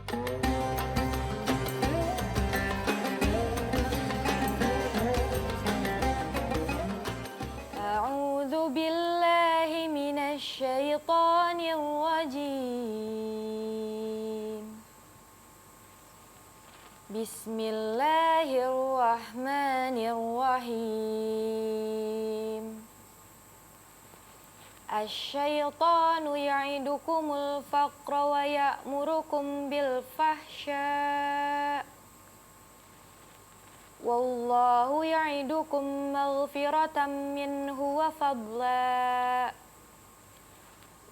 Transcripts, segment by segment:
A'udzu billahi minasy syaithanir rajim. Bismillahirrahmanirrahim. Asy-syaitanu ya'idukumul faqra wa ya'murukum bil fahsya. Wallahu ya'idukum maghfiratan minhu wa fadla.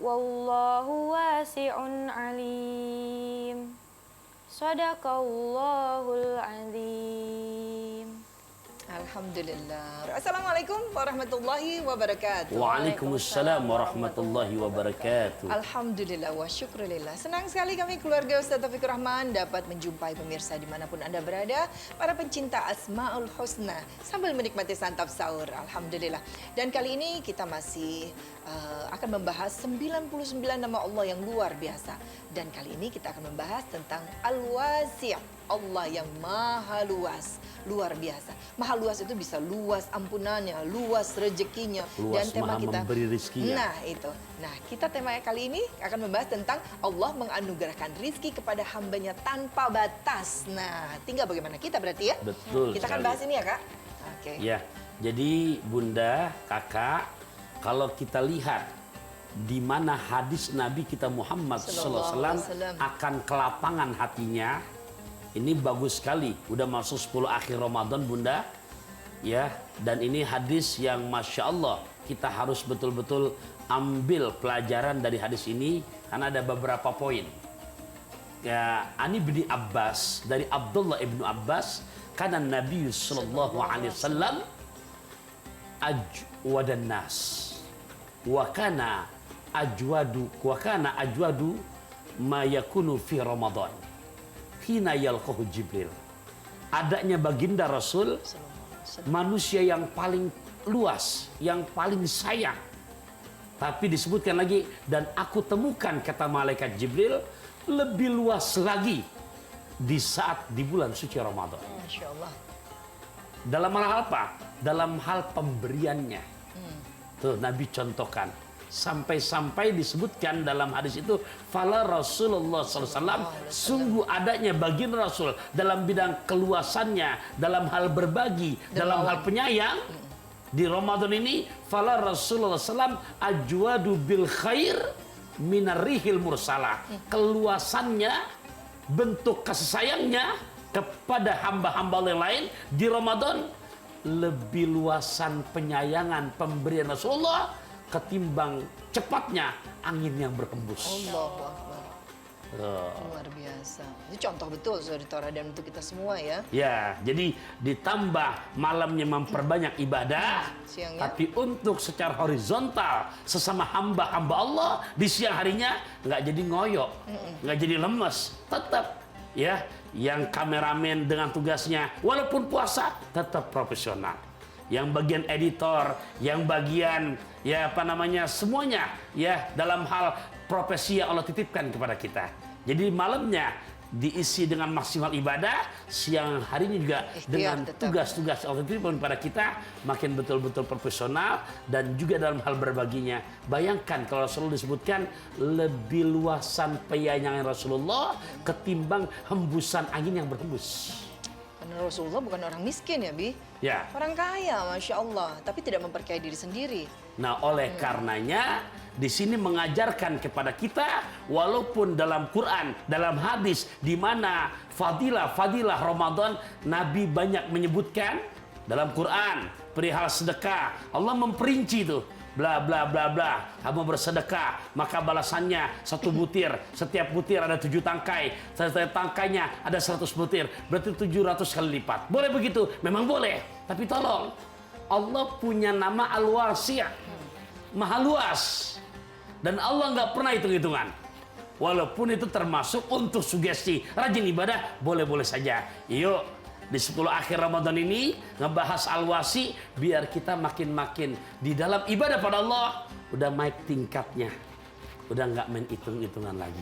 Wallahu wasi'un alim. Shadaqallahul azim. Alhamdulillah. Assalamualaikum warahmatullahi wabarakatuh. Waalaikumsalam warahmatullahi wabarakatuh. Alhamdulillah wa syukurillah. Senang sekali kami keluarga Ustaz Taufikur Rahman dapat menjumpai pemirsa dimanapun Anda berada, para pencinta Asmaul Husna sambil menikmati santap sahur. Alhamdulillah. Dan kali ini kita masih akan membahas 99 nama Allah yang luar biasa. Dan kali ini kita akan membahas tentang Al-Wasi', Allah yang maha luas. Luar biasa. Maha luas itu bisa luas ampunannya, luas rezekinya, Luas dan tema maha kita memberi rizkinya. Nah, itu. Nah, kita tema kali ini akan membahas tentang Allah menganugerahkan rizki kepada hambanya tanpa batas. Nah, tinggal bagaimana kita berarti ya? Betul Kita akan sekali. bahas ini ya, Kak? Oke. Ya, jadi Bunda, Kakak, kalau kita lihat di mana hadis Nabi kita Muhammad Sallallahu SAW alaihi wasallam akan kelapangan hatinya, ini bagus sekali. Udah masuk 10 akhir Ramadan, Bunda. Ya, dan ini hadis yang Masya Allah kita harus betul-betul ambil pelajaran dari hadis ini karena ada beberapa poin. Ya, Ani bin Abbas, dari Abdullah ibnu Abbas, karena Nabi Sallallahu Alaihi Wasallam ajwadan nas wa kana ajwadu ma yakunu fi Ramadan hina yalqahu Jibril. Adanya baginda Rasul, manusia yang paling luas, yang paling sayang. Tapi disebutkan lagi, dan aku temukan, kata malaikat Jibril, lebih luas lagi di saat di bulan suci Ramadan. Masya Allah. Dalam hal apa? Dalam hal pemberiannya. Tuh Nabi contohkan. Sampai-sampai disebutkan dalam hadis itu, fala Rasulullah SAW, sungguh adanya baginda Rasul dalam bidang keluasannya, dalam hal berbagi, dalam hal penyayang. Di Ramadan ini, fala Rasulullah SAW ajwadu bil khair minarrihil mursalah. Keluasannya, bentuk kasih sayangnya kepada hamba-hamba yang lain di Ramadan lebih luasan penyayangan pemberian Rasulullah ketimbang cepatnya angin yang berhembus. Allahu Akbar. Luar biasa. Ini contoh betul saudara dan untuk kita semua ya. Ya, jadi ditambah malamnya memperbanyak ibadah, siangnya. tapi untuk secara horizontal sesama hamba-hamba Allah di siang harinya nggak jadi ngoyok, nggak jadi lemes, tetap ya. Yang kameramen dengan tugasnya walaupun puasa tetap profesional. Yang bagian editor, yang bagian ya apa namanya semuanya ya dalam hal profesi yang Allah titipkan kepada kita. Jadi malamnya diisi dengan maksimal ibadah, siang harinya juga dengan tugas-tugas Allah titipkan kepada kita makin betul-betul profesional dan juga dalam hal berbaginya. Bayangkan kalau Rasulullah disebutkan lebih luasan penyayangan Rasulullah ketimbang hembusan angin yang berhembus. Karena Rasulullah bukan orang miskin ya, Bi? Ya. Orang kaya, Masya Allah. Tapi tidak memperkaya diri sendiri. Nah, oleh karenanya di sini mengajarkan kepada kita, walaupun dalam Quran, dalam hadis, di mana fadilah Ramadan, Nabi banyak menyebutkan dalam Quran perihal sedekah. Allah memperinci itu. Bla bla bla bla, kamu bersedekah maka balasannya 1 butir, setiap butir ada 7 tangkai, setiap tangkainya ada 100 butir, berarti 700 kali lipat. Boleh begitu? Memang boleh, tapi tolong, Allah punya nama Al-Wasi', maha luas, dan Allah nggak pernah hitung-hitungan. Walaupun itu termasuk untuk sugesti rajin ibadah, boleh-boleh saja. Yuk di 10 akhir Ramadan ini ngebahas Al-Wasi biar kita makin-makin di dalam ibadah pada Allah udah naik tingkatnya, udah nggak main hitung-hitungan lagi.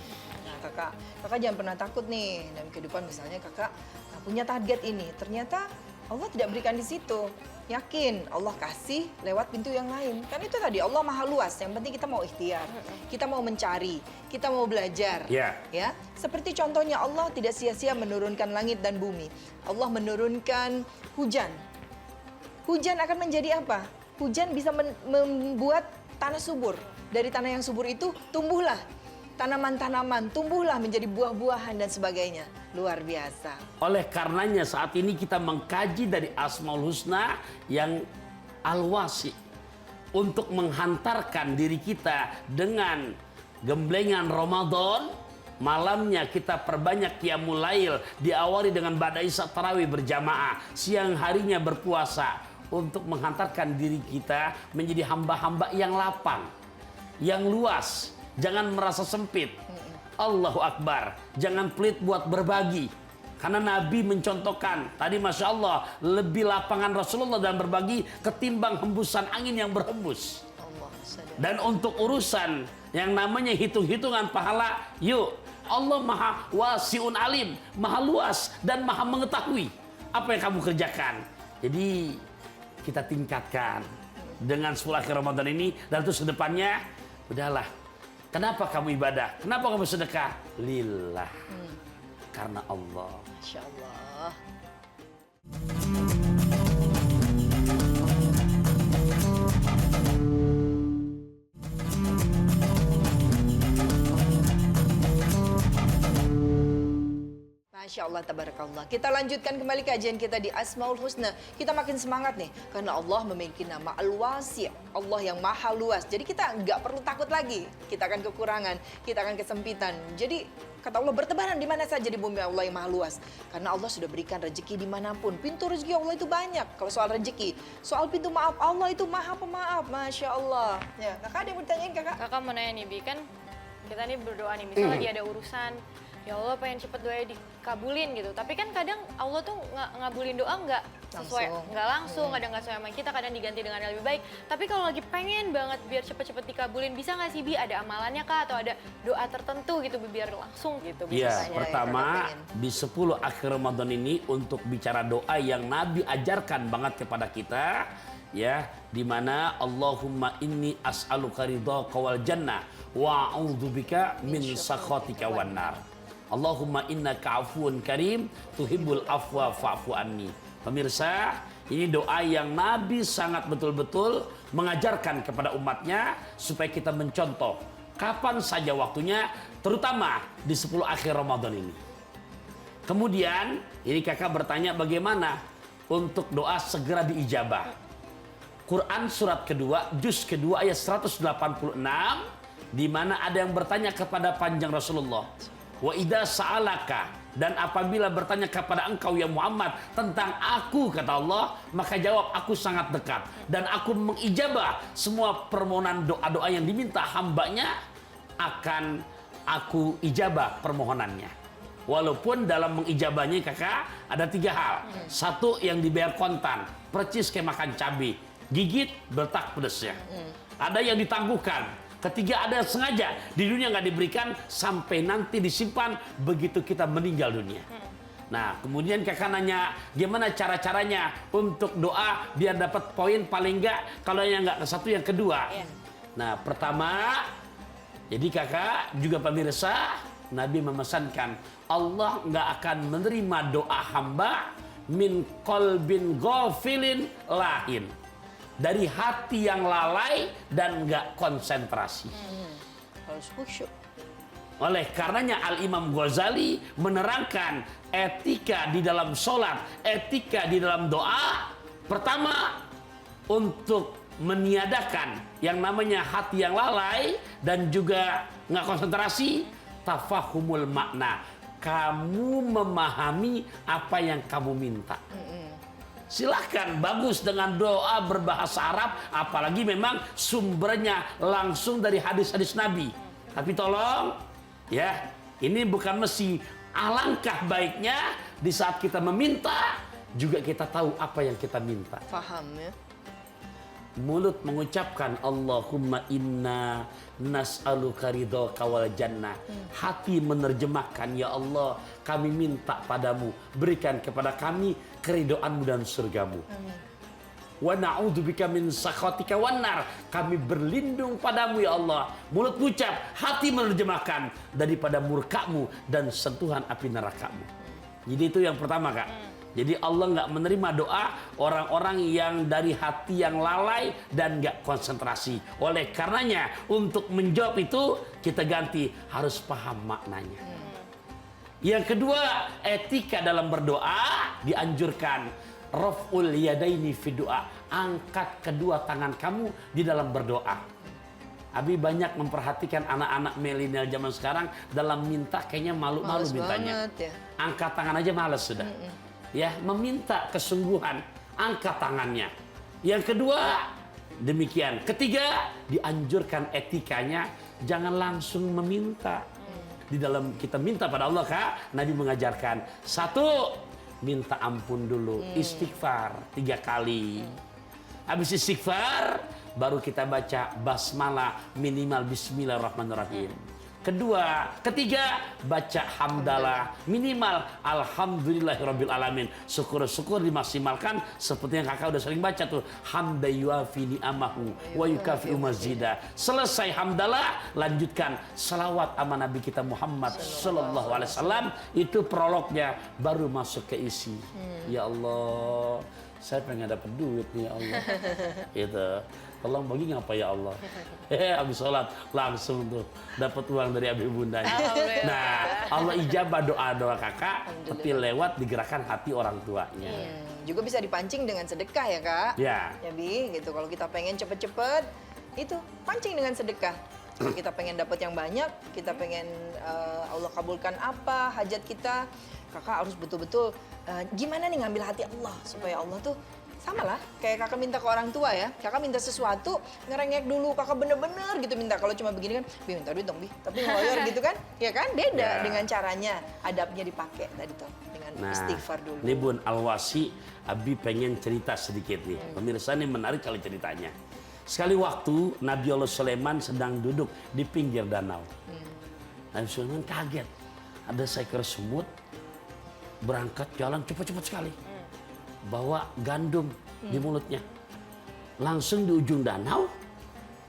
kakak jangan pernah takut nih dalam kehidupan, misalnya kakak punya target ini, ternyata Allah tidak berikan di situ. Yakin Allah kasih lewat pintu yang lain. Kan itu tadi Allah maha luas. Yang penting kita mau ikhtiar, kita mau mencari, kita mau belajar. Ya. Ya, seperti contohnya Allah tidak sia-sia menurunkan langit dan bumi. Allah menurunkan hujan. Hujan akan menjadi apa? Hujan bisa membuat tanah subur. Dari tanah yang subur itu tumbuhlah tanaman-tanaman, tumbuhlah menjadi buah-buahan dan sebagainya. Luar biasa. Oleh karenanya saat ini kita mengkaji dari Asmaul Husna yang al-wasi, untuk menghantarkan diri kita dengan gemblengan Ramadan. Malamnya kita perbanyak qiyamul lail, diawali dengan ba'da isya tarawih berjamaah, siang harinya berpuasa, untuk menghantarkan diri kita menjadi hamba-hamba yang lapang, yang luas. Jangan merasa sempit. Allahu Akbar. Jangan pelit buat berbagi. Karena Nabi mencontohkan, tadi Masya Allah, lebih lapangan Rasulullah dalam berbagi ketimbang hembusan angin yang berhembus. Dan untuk urusan yang namanya hitung-hitungan pahala, yuk, Allah maha wasi'un alim, maha luas dan maha mengetahui apa yang kamu kerjakan. Jadi kita tingkatkan dengan 10 akhir Ramadan ini, dan terus ke depannya, udahlah. Kenapa kamu ibadah? Kenapa kamu sedekah? Lillah. Karena Allah. Masya Allah. Masya Allah, tabarakallah. Kita lanjutkan kembali kajian kita di Asmaul Husna. Kita makin semangat nih, karena Allah memiliki nama Al-Wasi', Allah yang maha luas. Jadi kita nggak perlu takut lagi. Kita akan kekurangan, kita akan kesempitan. Jadi kata Allah, bertebaran di mana saja di bumi Allah yang maha luas. Karena Allah sudah berikan rezeki dimanapun. Pintu rezeki Allah itu banyak. Kalau soal rezeki, soal pintu maaf Allah itu maha pemaaf. Masya Allah. Ya, kakak ada yang mau ditanyain kakak? Kakak mau nanya nih, Bi, kan kita nih berdoa nih, misal lagi ada urusan, ya Allah pengen cepet doanya dikabulin gitu. Tapi kan kadang Allah tuh ngabulin doa nggak sesuai, nggak langsung, kadang nggak sesuai sama kita, kadang diganti dengan yang lebih baik. Tapi kalau lagi pengen banget biar cepet-cepet dikabulin, bisa nggak sih, Bi, ada amalannya kah? Atau ada doa tertentu gitu, Bi, biar langsung gitu? Ya, pertama di 10 akhir Ramadan ini untuk bicara doa yang Nabi ajarkan banget kepada kita, ya, di mana Allahumma inni as'aluka ridhaka wal jannah wa a'udzubika min sakhatika wan nar. Allahumma innaka afuwun karim tuhibbul afwa fa'fu anni. Pemirsa, ini doa yang Nabi sangat betul-betul mengajarkan kepada umatnya supaya kita mencontoh kapan saja waktunya, terutama di 10 akhir Ramadan ini. Kemudian, ini kakak bertanya bagaimana untuk doa segera diijabah. Quran surat kedua, juz kedua ayat 186, di mana ada yang bertanya kepada panjang Rasulullah, wa idza sa'alaka, dan apabila bertanya kepada engkau ya Muhammad tentang aku, kata Allah, maka jawab, aku sangat dekat dan aku mengijabah semua permohonan doa-doa yang diminta hambanya, akan aku ijabah permohonannya. Walaupun dalam mengijabahnya kakak ada 3 hal. Satu, yang dibayar kontan, percis kayak makan cabai, gigit bertak pedesnya. Ada yang ditangguhkan. Ketiga, ada yang sengaja di dunia nggak diberikan sampai nanti disimpan begitu kita meninggal dunia. Nah, kemudian kakak nanya gimana cara-caranya untuk doa biar dapat poin paling nggak, kalau yang nggak ke satu yang kedua. Nah, pertama, jadi kakak juga pemirsa, Nabi memesankan Allah nggak akan menerima doa hamba min qalbin ghafilin lahin, dari hati yang lalai dan nggak konsentrasi. Harus khusyuk. Oleh karenanya Al-Imam Ghazali menerangkan etika di dalam sholat, etika di dalam doa. Pertama, untuk meniadakan yang namanya hati yang lalai dan juga nggak konsentrasi, tafahumul makna. Kamu memahami apa yang kamu minta. Silahkan, bagus dengan doa berbahasa Arab, apalagi memang sumbernya langsung dari hadis-hadis Nabi. Tapi tolong, ya, ini bukan mesti. Alangkah baiknya di saat kita meminta, juga kita tahu apa yang kita minta. Faham ya? mulut mengucapkan Allahumma inna nas'aluka ridhaka wal jannah. Hati menerjemahkan, ya Allah, kami minta padamu, berikan kepada kami keridhoanmu dan surgamu. Wa na'udzubika min sakhatika wan nar. Kami berlindung padamu ya Allah. Mulut ucap, hati menerjemahkan, daripada murkamu dan sentuhan api nerakamu. Jadi itu yang pertama, Kak. Jadi Allah nggak menerima doa orang-orang yang dari hati yang lalai dan nggak konsentrasi. Oleh karenanya untuk menjawab itu kita ganti, harus paham maknanya. Yang kedua, etika dalam berdoa dianjurkan. Raf'ul yadaini fi doa. Angkat kedua tangan kamu di dalam berdoa. Abi banyak memperhatikan anak-anak milenial zaman sekarang dalam minta kayaknya malu-malu mintanya. Banget, ya. Angkat tangan aja males sudah. Ya, meminta kesungguhan, angkat tangannya. Yang kedua, demikian. Ketiga, dianjurkan etikanya, jangan langsung meminta. Di dalam kita minta pada Allah, Kak, Nabi mengajarkan. Satu, minta ampun dulu, istighfar 3 kali. Habis istighfar, baru kita baca basmalah minimal bismillahirrahmanirrahim. Ketiga, baca hamdalah minimal alhamdulillahirabbil alamin. Syukur dimaksimalkan seperti yang Kakak udah sering baca tuh, hamda yuafi ni'amahu wa yukafi'u mazida. Selesai hamdalah, lanjutkan salawat sama Nabi kita Muhammad sallallahu alaihi wasallam. Itu prolognya, baru masuk ke isi. Ya Allah, saya pengen dapat duit nih ya Allah. Gitu. Tolong bagi ngapa ya Allah. Habis sholat langsung tuh dapat uang dari abi bundanya. Nah, Allah ijabah doa-doa Kakak, tapi lewat digerakkan hati orang tuanya. Juga bisa dipancing dengan sedekah ya, Kak. Ya. Ya, Bi, gitu. Kalau kita pengen cepet-cepet, itu pancing dengan sedekah. Kalau kita pengen dapat yang banyak, kita pengen Allah kabulkan apa hajat kita, Kakak harus betul-betul gimana nih ngambil hati Allah supaya Allah tuh sama lah, kayak Kakak minta ke orang tua ya. Kakak minta sesuatu, ngerengek dulu. Kakak bener-bener gitu minta. Kalau cuma begini kan, Bi minta duit dong, Bi. Tapi ngeloyor gitu kan, ya kan? Beda dengan caranya. Adabnya dipakai tadi tuh, dengan istighfar dulu. Ini Bun Alwasi, Abi pengen cerita sedikit nih. Pemirsa ini menarik kali ceritanya. Sekali waktu Nabi Allah Sulaiman sedang duduk di pinggir danau. Nabi Sulaiman kaget. Ada seekor semut berangkat jalan cepat-cepat sekali. Bawa gandum di mulutnya. Langsung di ujung danau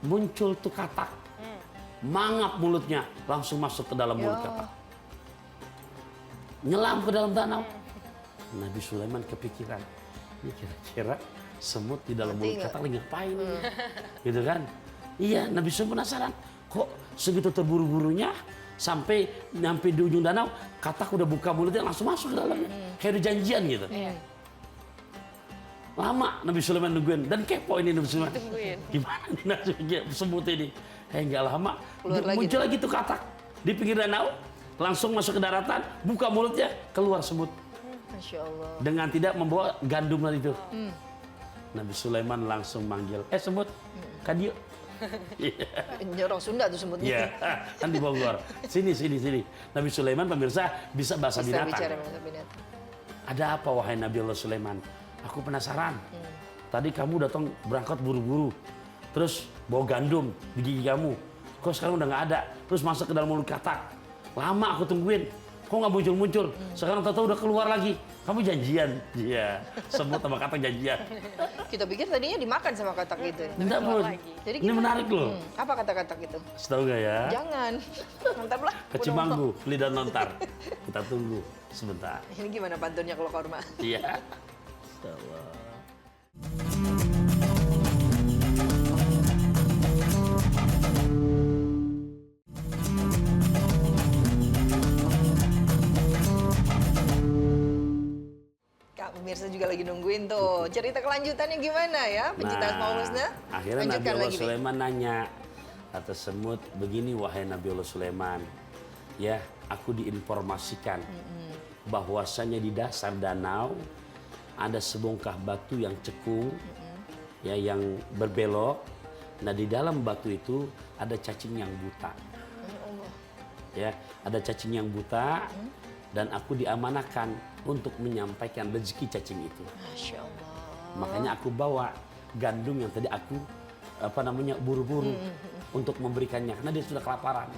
muncul tuh katak. Mangap mulutnya, langsung masuk ke dalam mulut katak. Nyelam ke dalam danau. Nabi Sulaiman kepikiran, ini kira-kira semut di dalam mulut katak lagi ngapain? Gitu kan? Iya, Nabi Sulaiman penasaran. Kok segitu terburu-burunya sampai nyampe di ujung danau, katak udah buka mulutnya langsung masuk ke dalamnya. Kayak udah janjian gitu. Lama Nabi Sulaiman nungguin dan kepo ini Nabi Sulaiman. Gimana nih nasibnya semut ini? Nggak lama muncul lagi tuh katak di pinggir danau, langsung masuk ke daratan, buka mulutnya, keluar semut. Masya Allah. Dengan tidak membawa gandum tadi itu. Nabi Sulaiman langsung manggil, semut, kadio. Orang Sunda tuh semutnya. Iya, kan di Bogor. Sini. Nabi Sulaiman pemirsa bisa bahasa binatang. Bicara bahasa binatang. Ada apa wahai Nabi Allah Sulaiman? Aku penasaran. Tadi kamu datang berangkat buru-buru. Terus bawa gandum di gigi kamu. Kok sekarang udah nggak ada? Terus masuk ke dalam mulut katak. Lama aku tungguin. Kok nggak muncul-muncul? Sekarang tahu-tahu udah keluar lagi. Kamu janjian. Iya, semut sama katak janjian. Kita pikir tadinya dimakan sama katak itu. Enggak, Bun. Jadi Ini menarik loh. Apa kata-katak itu? Setahu nggak ya? Jangan. Mantap lah. Kecimanggu, lidah lontar. Kita tunggu sebentar. Ini gimana pantunnya kalau korma? Iya. Kak, pemirsa juga lagi nungguin tuh. Cerita kelanjutannya gimana ya? Pencinta Asmaul Husna? Akhirnya Nabi Allah Sulaiman nanya, kata semut, begini wahai Nabi Allah Sulaiman. Ya, aku diinformasikan bahwasanya di dasar danau ada sebongkah batu yang cekung, ya, yang berbelok. Nah, di dalam batu itu ada cacing yang buta. Ya, ada cacing yang buta, dan aku diamanahkan untuk menyampaikan rezeki cacing itu. Masya Allah. Makanya aku bawa gandum yang tadi aku buru-buru untuk memberikannya karena dia sudah kelaparan.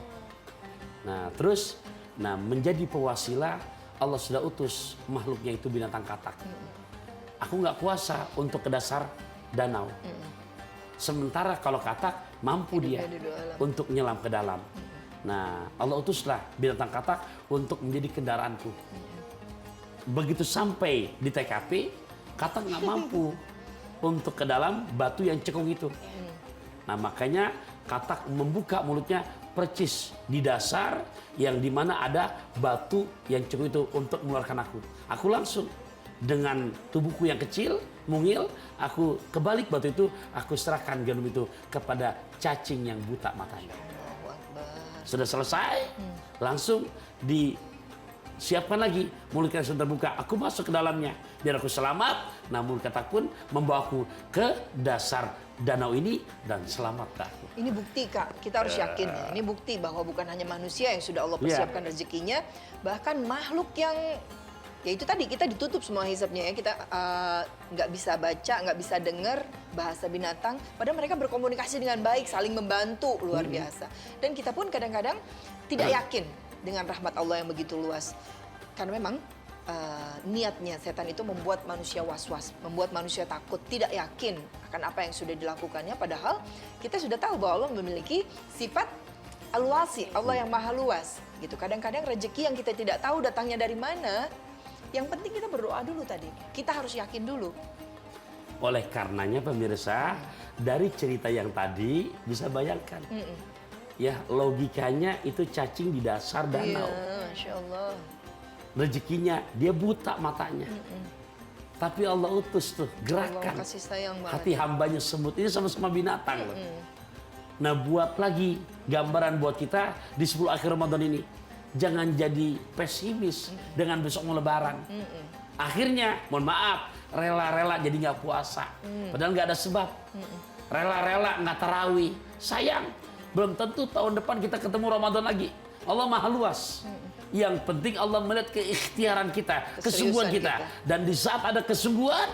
Nah, terus menjadi pewasilah Allah sudah utus makhluknya itu binatang katak. Aku nggak kuasa untuk ke dasar danau. Sementara kalau katak mampu dia untuk nyelam ke dalam. Nah, Allah utuslah binatang katak untuk menjadi kendaraanku. Begitu sampai di TKP, katak nggak mampu untuk ke dalam batu yang cekung itu. Nah, makanya katak membuka mulutnya percis di dasar yang dimana ada batu yang cekung itu untuk mengeluarkan aku. Aku langsung dengan tubuhku yang kecil, mungil, aku kebalik batu itu, aku serahkan gandum itu kepada cacing yang buta matanya. Sudah selesai, langsung disiapkan lagi, mulutnya sudah terbuka, aku masuk ke dalamnya, biar aku selamat. Nah, mulut katak pun membawaku ke dasar danau ini dan selamat ke aku. Ini bukti Kak, kita harus yakin ya. Ini bukti bahwa bukan hanya manusia yang sudah Allah persiapkan rezekinya, bahkan makhluk yang ya itu tadi kita ditutup semua hisapnya ya, kita nggak bisa baca, nggak bisa dengar bahasa binatang, padahal mereka berkomunikasi dengan baik, saling membantu luar biasa. Dan kita pun kadang-kadang tidak yakin dengan rahmat Allah yang begitu luas, karena memang niatnya setan itu membuat manusia was-was, membuat manusia takut, tidak yakin akan apa yang sudah dilakukannya, padahal kita sudah tahu bahwa Allah memiliki sifat al-wasi, Allah yang maha luas gitu. Kadang-kadang rezeki yang kita tidak tahu datangnya dari mana. Yang penting kita berdoa dulu tadi. Kita harus yakin dulu. Oleh karenanya pemirsa, dari cerita yang tadi bisa bayangkan. Ya, logikanya itu cacing di dasar danau. Iya, Masya Allah. Rezekinya dia buta matanya. Tapi Allah utus tuh gerakan. Allah kasih sayang banget. Hati hambanya semut ini sama-sama binatang loh. Nah, buat lagi gambaran buat kita di 10 akhir Ramadan ini. Jangan jadi pesimis dengan besok mau lebaran. Akhirnya, mohon maaf, rela-rela jadi nggak puasa. Padahal nggak ada sebab. Rela-rela nggak tarawih. Sayang, belum tentu tahun depan kita ketemu Ramadan lagi. Allah maha luas. Yang penting Allah melihat keikhtiaran kita, kesungguhan kita. Dan di saat ada kesungguhan,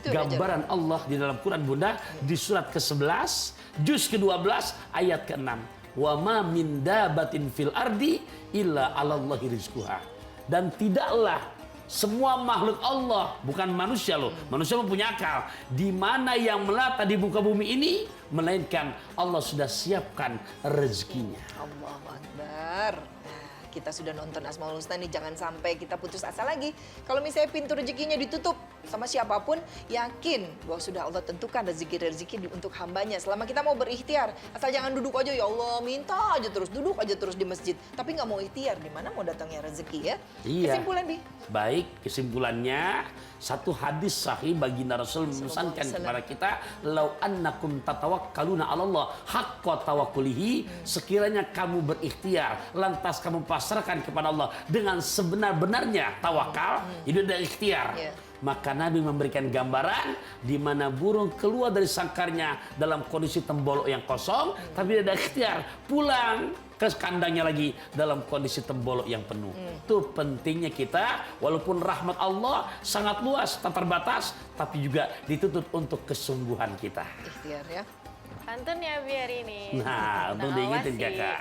gambaran Allah di dalam Quran Bunda di surat ke-11, juz ke-12, ayat ke-6. Wa ma min dabatin fil ardi illa 'alallahi rizquha. Dan tidaklah semua makhluk Allah, bukan manusia loh. Manusia mempunyai akal. Di mana yang melata di muka bumi ini melainkan Allah sudah siapkan rezekinya. Allahu Akbar. Kita sudah nonton Asmaul Husna nih, jangan sampai kita putus asa lagi. Kalau misalnya pintu rezekinya ditutup sama siapapun, yakin bahwa sudah Allah tentukan rezeki-rezeki untuk hambanya. Selama kita mau berikhtiar, asal jangan duduk aja, ya Allah minta aja terus, duduk aja terus di masjid. Tapi nggak mau ikhtiar, di mana mau datangnya rezeki ya? Iya. Kesimpulan, Bi? Baik, kesimpulannya satu hadis sahih baginda Rasul memesankan kepada kita, lau annakum tatawakkaluna 'alallah haqqa tawakkulihi, sekiranya kamu berikhtiar lantas kamu pasrahkan kepada Allah dengan sebenar-benarnya tawakal, itu ada ikhtiar. Maka Nabi memberikan gambaran di mana burung keluar dari sangkarnya dalam kondisi tembolok yang kosong, tapi dia ada ikhtiar pulang ke kandangnya lagi dalam kondisi tembolok yang penuh. Itu pentingnya kita, walaupun rahmat Allah sangat luas, tak terbatas, tapi juga dituntut untuk kesungguhan kita. Ikhtiar ya. Pantun ya biar ini. Nah, untuk diingetin kakak,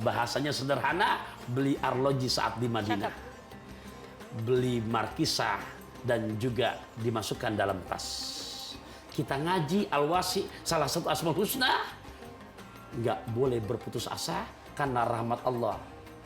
bahasanya sederhana, beli arloji saat di Madinah, beli markisah dan juga dimasukkan dalam tas. Kita ngaji al-wasi, salah satu asmaul husna, nggak boleh berputus asa karena rahmat Allah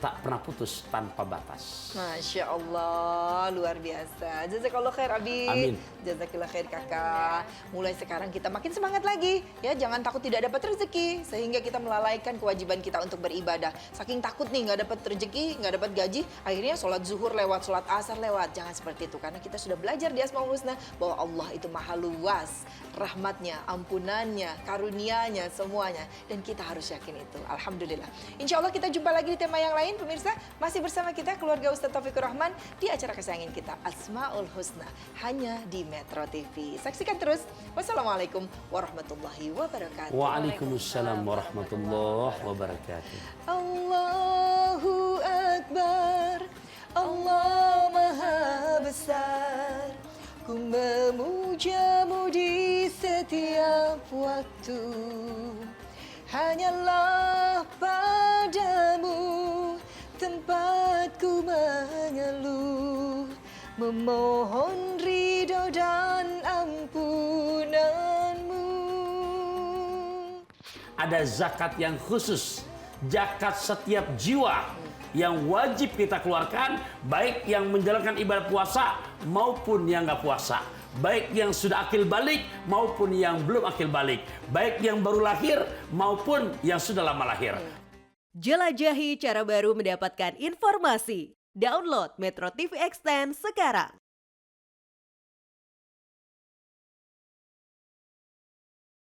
tak pernah putus tanpa batas. Masya Allah, luar biasa. Jazakallah khair Abi. Amin. Jazakillah khair kakak. Mulai sekarang kita makin semangat lagi. Ya, jangan takut tidak dapat rezeki. Sehingga kita melalaikan kewajiban kita untuk beribadah. Saking takut nih nggak dapat rezeki, nggak dapat gaji. Akhirnya sholat zuhur lewat, sholat asar lewat. Jangan seperti itu. Karena kita sudah belajar di Asmaul Husna bahwa Allah itu maha luas. Rahmatnya, ampunannya, karunianya, semuanya. Dan kita harus yakin itu. Alhamdulillah. Insya Allah kita jumpa lagi di tema yang lain. Pemirsa, masih bersama kita keluarga Ustadz Taufikur Rahman di acara kesayangan kita Asmaul Husna hanya di Metro TV. Saksikan terus. Wassalamualaikum warahmatullahi wabarakatuh. Waalaikumsalam warahmatullahi wabarakatuh. Allahu Akbar, Allah Maha Besar. Ku memujamu di setiap setiap waktu. Hanyalah padamu tempatku mengeluh, memohon ridho dan ampunanmu. Ada zakat yang khusus, zakat setiap jiwa yang wajib kita keluarkan, baik yang menjalankan ibadah puasa maupun yang nggak puasa, baik yang sudah akil balik maupun yang belum akil balik, baik yang baru lahir maupun yang sudah lama lahir. Jelajahi cara baru mendapatkan informasi. Download Metro TV Extend sekarang.